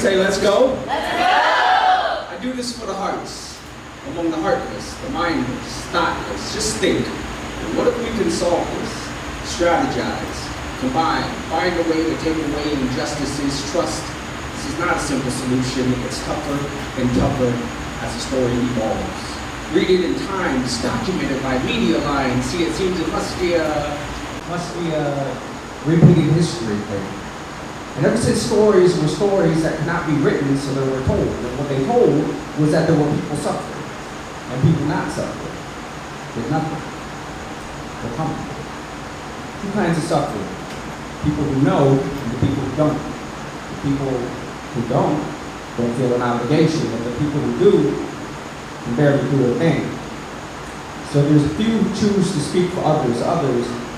say, let's go? Let's go! I do this for the hearts, among the heartless, the mindless, thoughtless. Just think, what if we can solve this? Strategize, combine, find a way to take away injustices, trust. This is not a simple solution. It's tougher and tougher as the story evolves. Read it in Times, documented by media lines. See, it seems it must be a repeated history thing. And ever since stories were stories that could not be written, so they were told. And what they told was that there were people suffering and people not suffering with nothing. They're comfortable. Two kinds of suffering. People who know and the people who don't. The people who don't feel an obligation, and the people who do can barely do a thing. So there's a few who choose to speak for others,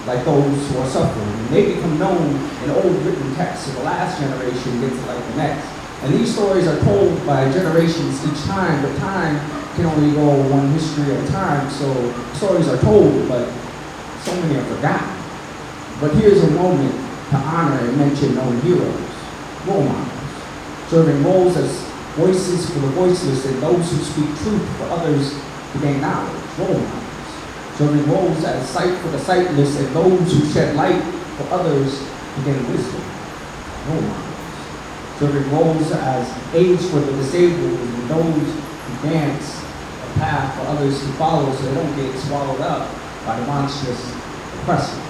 like those who are suffering. And they become known in old written texts, so the last generation gets it like the next. And these stories are told by generations each time, but time can only go one history at a time, so stories are told, but so many are forgotten. But here's a moment to honor and mention known heroes, role models, serving roles as voices for the voiceless and those who speak truth for others to gain knowledge, role models. Serving roles as sight for the sightless and those who shed light for others to gain wisdom, role models. Serving roles as aids for the disabled and those who dance a path for others to follow so they don't get swallowed up by the monstrous oppressor.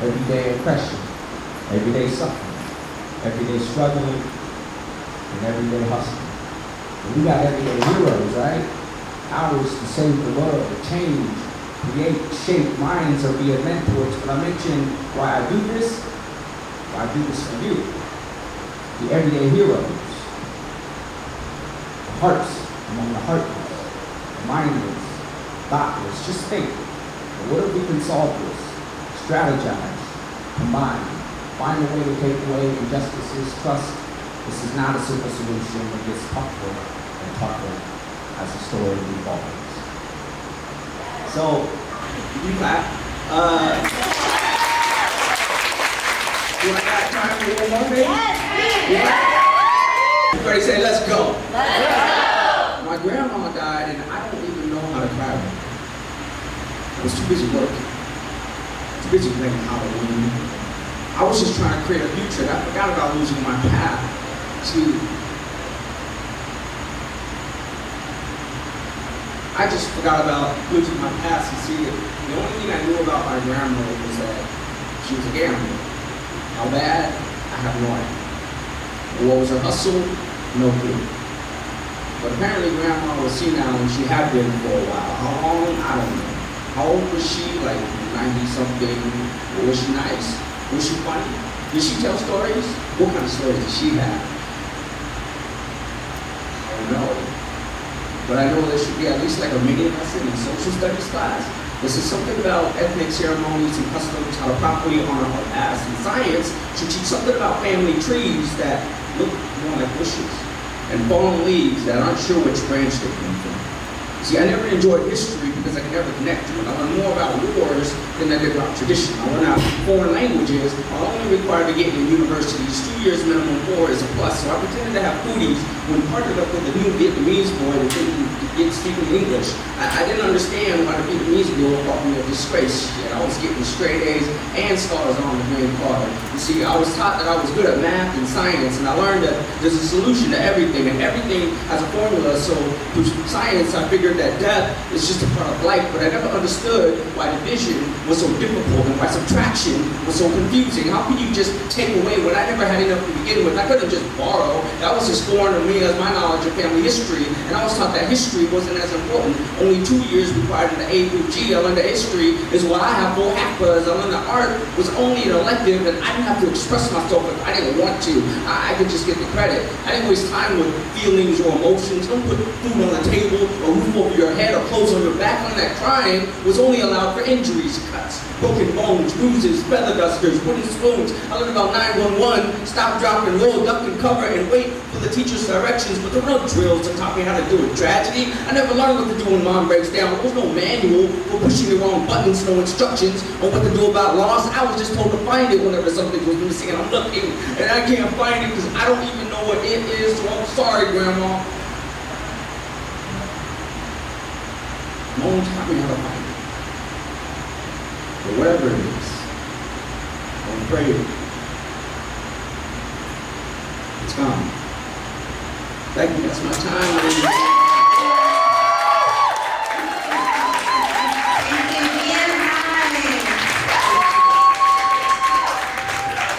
Everyday oppression, everyday suffering, everyday struggling, and everyday hustling. And we got everyday heroes, right? Ours to save the world, to change, create, shape minds, or be a mentor. But I mentioned why I do this. Why I do this for you. The everyday heroes. The hearts among the heartless, the mindless, thoughtless. Just think, what if we can solve this? Strategize, combine, find a way to take away injustices, trust. This is not a simple solution. It gets tougher and tougher as the story evolves. So, you clap. Do I got time for one more thing? Yes! Everybody say, let's go. Let's go! My grandma died and I don't even know how to cry. I was too busy working. Too busy playing Halloween. I was just trying to create a future and I forgot about losing my path to. I just forgot about losing my past and see it. The only thing I knew about my grandma was that she was a gambler. How bad? I have no idea. What was her hustle? No clue. But apparently grandma was senile and she had been for a while. How long? I don't know. How old was she? Like 90-something. Was she nice? Was she funny? Did she tell stories? What kind of stories did she have? I don't know. But I know there should be at least like a mini lesson in social studies class. This is something about ethnic ceremonies and customs, how to properly honor our past. And science should teach something about family trees that look more like bushes and fallen leaves that aren't sure which branch they come from. See, I never enjoyed history because I could never connect to it. I learned more about wars than I did about tradition. I learned how foreign languages are only required to get in universities. 2 years minimum, 4 is a plus. So I pretended to have foodies when partnered up with a new Vietnamese boy that didn't get speaking English. I didn't understand why the Vietnamese girl thought me a disgrace. Yet I was getting straight A's and stars on the grade card. You see, I was taught that I was good at math and science, and I learned that there's a solution to everything, and everything has a formula. So through science, I figured that death is just a part of life, but I never understood why division was so difficult and why subtraction was so confusing. How could you just take away when I never had enough to begin with? I couldn't just borrow. That was just foreign to me as my knowledge of family history, and I was taught that history wasn't as important. Only 2 years required in the A through G. I learned that history is why I have full half-brothers. I learned that art was only an elective, and I didn't have to express myself if I didn't want to. I could just get the credit. I didn't waste time with feelings or emotions. Don't put food on the table or roof over your head or clothes on your back. On that crying was only allowed for injuries, cuts, broken bones, bruises, feather dusters, wooden spoons. I learned about 911, stop, drop, and roll, duck and cover, and wait for the teacher's directions. But there were no drills to taught me how to do a tragedy. I never learned what to do when mom breaks down. There was no manual for pushing the wrong buttons, no instructions on what to do about loss. I was just told to find it whenever something was missing, and I'm looking, and I can't find it because I don't even know know what it is, so I'm sorry, Grandma. I'm only talking how to find it. But whatever it is, I'm afraid it's gone. Thank you, that's my time, ladies.